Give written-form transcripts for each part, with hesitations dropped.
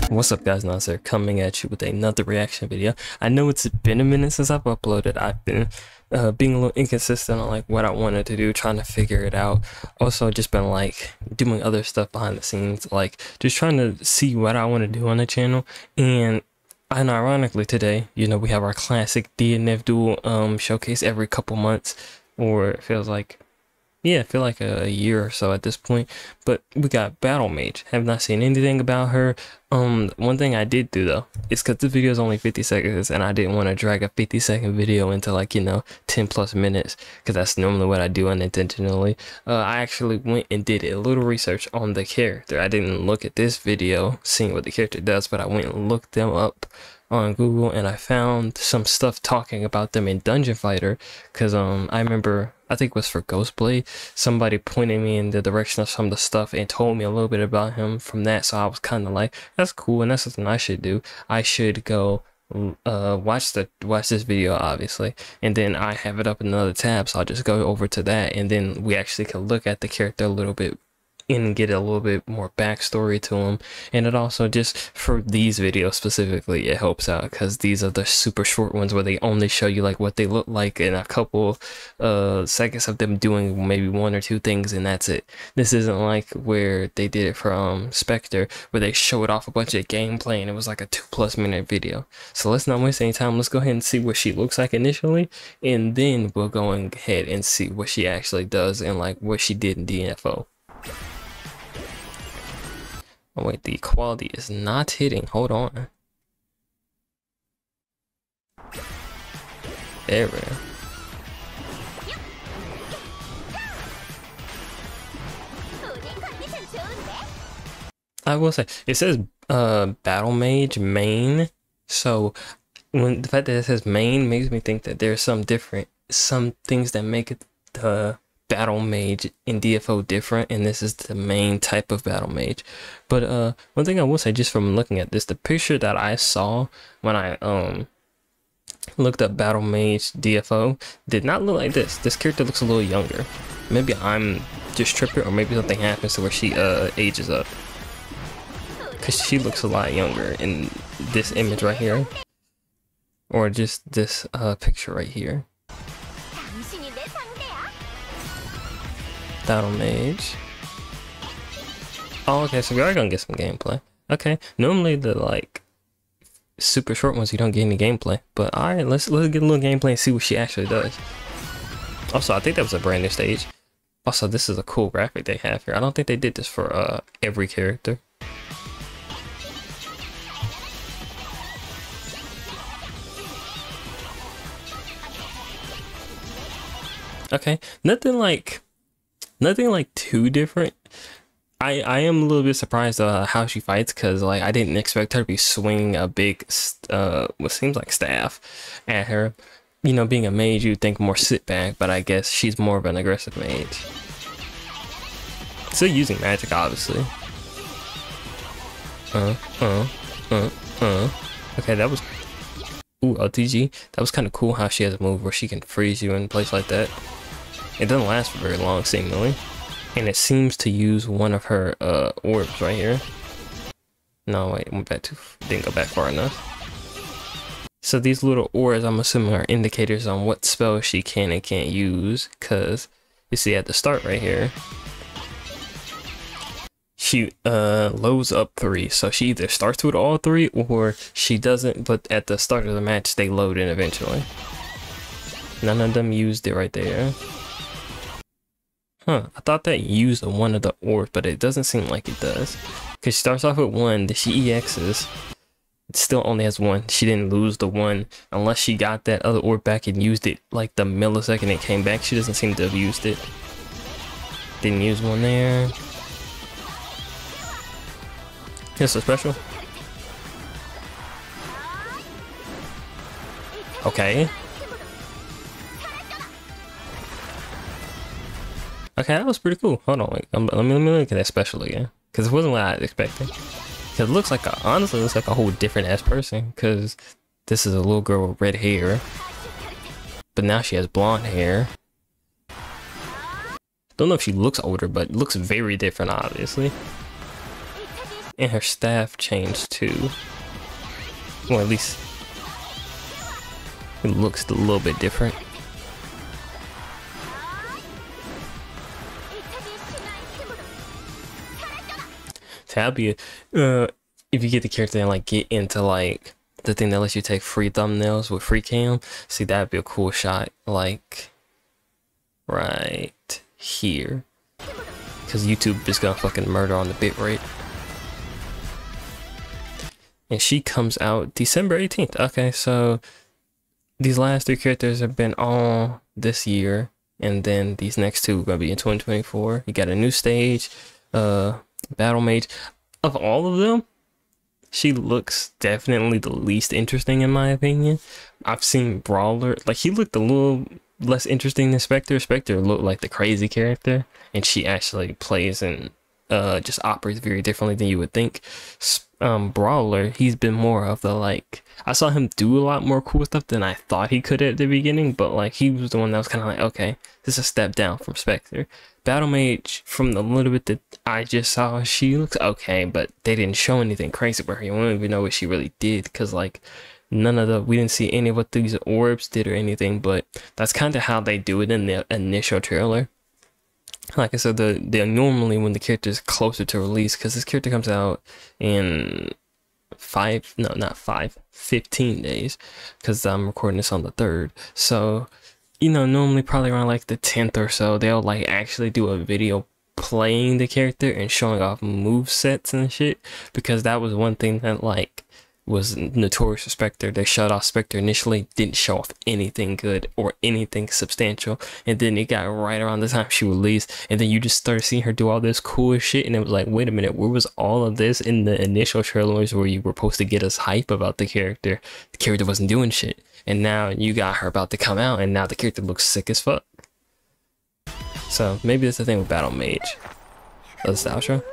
What's up guys, Nasser coming at you with another reaction video. I know it's been a minute since I've uploaded. I've been being a little inconsistent on like what I wanted to do, trying to figure it out. Also just been like doing other stuff behind the scenes, like just trying to see what I want to do on the channel. And ironically today, you know, we have our classic DNF Duel showcase every couple months, or it feels like, yeah, I feel like a year or so at this point. But we got Battle Mage. Have not seen anything about her. One thing I did do though is because the video is only 50 seconds and I didn't want to drag a 50-second video into like, you know, 10 plus minutes, because that's normally what I do unintentionally. I actually went and did a little research on the character. I didn't look at this video seeing what the character does, but I went and looked them up on Google and I found some stuff talking about them in Dungeon Fighter, because I remember, I think it was for Ghostblade, somebody pointed me in the direction of some of the stuff and told me a little bit about him from that. So I was kind of like, that's cool, and that's something I should do. I should go watch this video, obviously, and then I have it up in another tab, so I'll just go over to that, and then we actually can look at the character a little bit and get a little bit more backstory to him. And it also, just for these videos specifically, it helps out because these are the super short ones where they only show you like what they look like in a couple seconds of them doing maybe one or two things, and that's it. This isn't like where they did it for Spectre, where they showed off a bunch of gameplay and it was like a 2+ minute video. So let's not waste any time. Let's go ahead and see what she looks like initially, and then we'll go ahead and see what she actually does and like what she did in DNFO. Oh wait, the quality is not hitting. Hold on. There we go. I will say, it says Battle Mage main, so when the fact that it says main makes me think that there's some things that make it the Battle Mage in DFO different, and this is the main type of Battle Mage. But one thing I will say, just from looking at this, the picture that I saw when I looked up Battle Mage DFO did not look like this. This character looks a little younger. Maybe I'm just tripping, or maybe something happens to where she ages up, because she looks a lot younger in this image right here, or just this picture right here. Battle Mage. Oh, okay, so we are gonna get some gameplay. Okay, normally the like super short ones you don't get any gameplay, but all right, let's get a little gameplay and see what she actually does. Also, I think that was a brand new stage. Also, this is a cool graphic they have here. I don't think they did this for every character. Okay, nothing like too different. I am a little bit surprised how she fights, because like I didn't expect her to be swinging a big what seems like staff at her. You know, being a mage, you'd think more sit back, but I guess she's more of an aggressive mage. Still using magic, obviously. Okay, that was, ooh, OTG. That was kind of cool how she has a move where she can freeze you in place like that. It doesn't last for very long, seemingly. And it seems to use one of her orbs right here. No, wait, didn't go back far enough. So these little orbs, I'm assuming, are indicators on what spells she can and can't use, because you see at the start right here, she loads up 3. So she either starts with all 3 or she doesn't, but at the start of the match they load in eventually. None of them used it right there. Huh, I thought that used one of the orbs, but it doesn't seem like it does. Because she starts off with 1, then she EXs. It still only has 1. She didn't lose the 1 unless she got that other orb back and used it like the millisecond it came back. She doesn't seem to have used it. Didn't use 1 there. Here's a special. Okay. Okay, that was pretty cool. Hold on, wait. Let me look at that special again, because it wasn't what I was expecting. Because it looks like honestly looks like a whole different ass person. Because this is a little girl with red hair, but now she has blonde hair. Don't know if she looks older, but looks very different, obviously. And her staff changed too. Well, at least it looks a little bit different. That'd be if you get the character and like get into like the thing that lets you take free thumbnails with free cam. See, that'd be a cool shot, like right here, because YouTube is gonna fucking murder on the bitrate. And she comes out December 18th. Okay, so these last 3 characters have been all this year, and then these next 2 are gonna be in 2024. You got a new stage, Battle Mage. Of all of them, she looks definitely the least interesting in my opinion. I've seen Brawler, like he looked a little less interesting than Spectre. Spectre looked like the crazy character, and she actually plays and just operates very differently than you would think. Brawler, he's been more of the like, I saw him do a lot more cool stuff than I thought he could at the beginning, but like he was the one that was kind of like, okay, this is a step down from Spectre. Battle Mage, from the little bit that I just saw, she looks okay, but they didn't show anything crazy about her. You don't even know what she really did, because like we didn't see any of what these orbs did or anything, but that's kind of how they do it in the initial trailer. Like I said, they're normally when the character is closer to release, because this character comes out in 15 days, because I'm recording this on the 3rd. So, you know, normally probably around like the 10th or so, they'll like actually do a video playing the character and showing off move sets and shit, because that was one thing that like was notorious for Spectre. They shut off Spectre initially, didn't show off anything good or anything substantial, and then it got right around the time she released, and then you just started seeing her do all this cool shit, and it was like, wait a minute, where was all of this in the initial trailers where you were supposed to get us hype about the character? The character wasn't doing shit, and now you got her about to come out, and now the character looks sick as fuck. So maybe that's the thing with Battle Mage. That's the outro.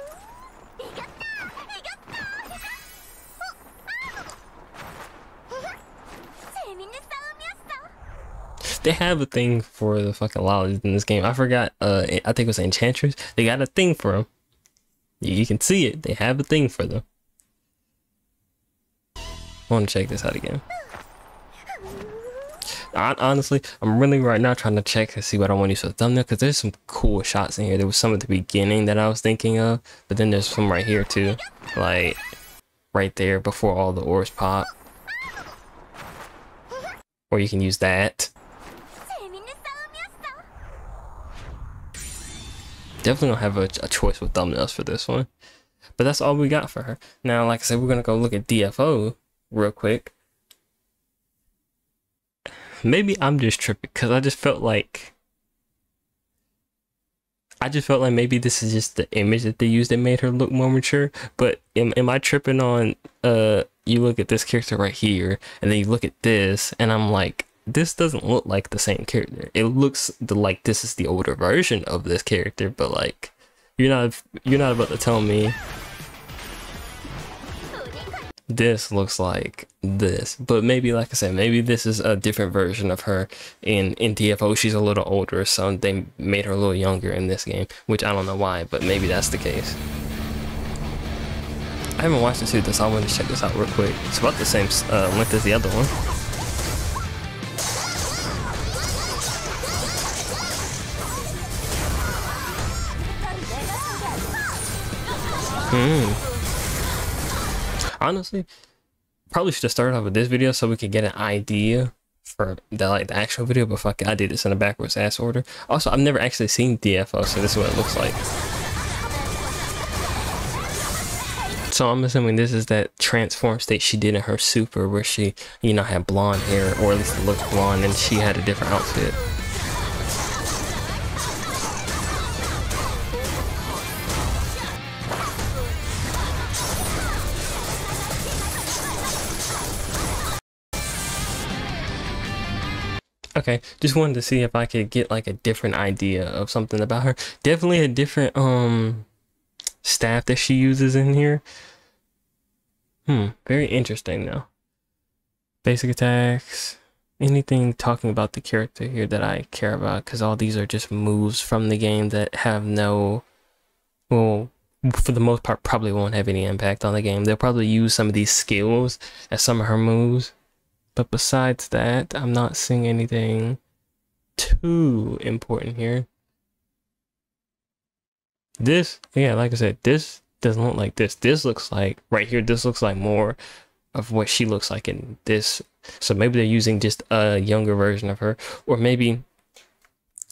They have a thing for the fucking Lolis in this game. I forgot, I think it was Enchantress. They got a thing for them. You can see it. They have a thing for them. I want to check this out again. Honestly, I'm really right now trying to check to see what I want to use for the thumbnail, because there's some cool shots in here. There was some at the beginning that I was thinking of, but then there's some right here too. Like, right there before all the orbs pop. Or you can use that. Definitely don't have a choice with thumbnails for this one, but that's all we got for her. Now, like I said, we're gonna go look at DFO real quick. Maybe I'm just tripping, because I just felt like maybe this is just the image that they used that made her look more mature. But am I tripping on you look at this character right here, and then you look at this, and I'm like, this doesn't look like the same character. It looks like this is the older version of this character, but like you're not about to tell me this looks like this. But maybe, like I said, maybe this is a different version of her. In DFO she's a little older, so they made her a little younger in this game, which I don't know why, but maybe that's the case. I haven't watched this either, so I want to check this out real quick. It's about the same length as the other one. Honestly, probably should have started off with this video so we could get an idea for the actual video, but fuck it, I did this in a backwards ass order. Also, I've never actually seen DFO, so this is what it looks like. So I'm assuming this is that transform state she did in her super, where she, you know, had blonde hair, or at least looked blonde, and she had a different outfit. Okay, just wanted to see if I could get like a different idea of something about her. Definitely a different staff that she uses in here. Very interesting though. Basic attacks. anything talking about the character here that I care about, because all these are just moves from the game that have no, well, for the most part, probably won't have any impact on the game. They'll probably use some of these skills as some of her moves, but besides that, I'm not seeing anything too important here. This, yeah, like I said, this doesn't look like this. This looks like, right here, this looks like more of what she looks like in this. So maybe they're using just a younger version of her, or maybe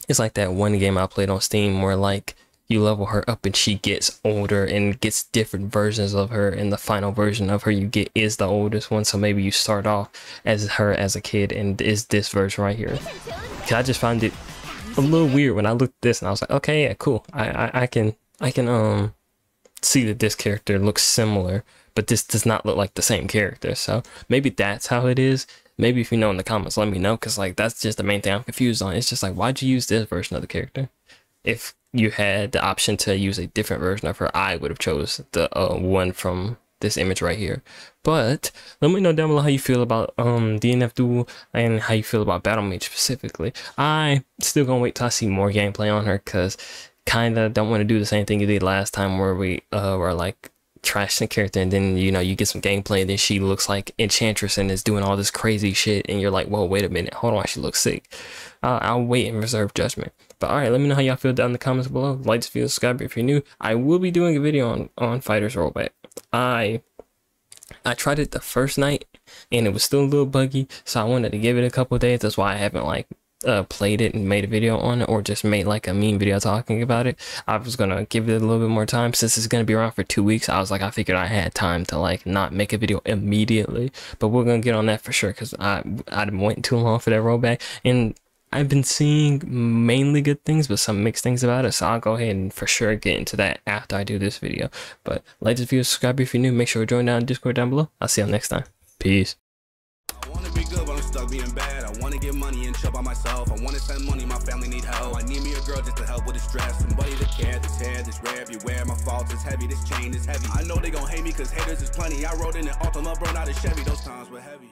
it's like that one game I played on Steam where like you level her up and she gets older and gets different versions of her, and the final version of her you get is the oldest one. So maybe you start off as her as a kid and is this version right here. Cause I just found it a little weird when I looked at this and I was like, okay, yeah, cool. I can see that this character looks similar, but this does not look like the same character. So maybe that's how it is. Maybe if you know in the comments, let me know, because like that's just the main thing I'm confused on. It's just like, why'd you use this version of the character? If you had the option to use a different version of her, I would have chose the one from this image right here. But let me know down below how you feel about DNF Duel and how you feel about Battle Mage specifically. I still gonna wait till I see more gameplay on her, because kind of don't want to do the same thing you did last time where we were like trashing the character and then, you know, you get some gameplay and then she looks like Enchantress and is doing all this crazy shit and you're like, whoa, wait a minute, hold on, she looks sick. I'll wait and reserve judgment. But alright, let me know how y'all feel down in the comments below. Like this video, subscribe if you're new. I will be doing a video on Fighters Rollback. I tried it the first night and it was still a little buggy, so I wanted to give it a couple of days. That's why I haven't like played it and made a video on it, or just made like a meme video talking about it. I was gonna give it a little bit more time since it's gonna be around for 2 weeks. I was like, I figured I had time to like not make a video immediately, but we're gonna get on that for sure, because I've been waiting too long for that rollback and I've been seeing mainly good things but some mixed things about it, so I'll go ahead and for sure get into that after I do this video. But like this video, subscribe if you're new, make sure to join down in Discord down below. I'll see y'all next time. Peace. I wanna be good, but I'm stuck being bad. I wanna get money and chill by myself. I wanna send money, my family need help. I need me a girl just to help with the stress. Somebody to care, this hair, this rare everywhere. My fault is heavy, this chain is heavy. I know they gon' hate me cause haters is plenty. I rode in an Altima, burned out a Chevy. Those times were heavy.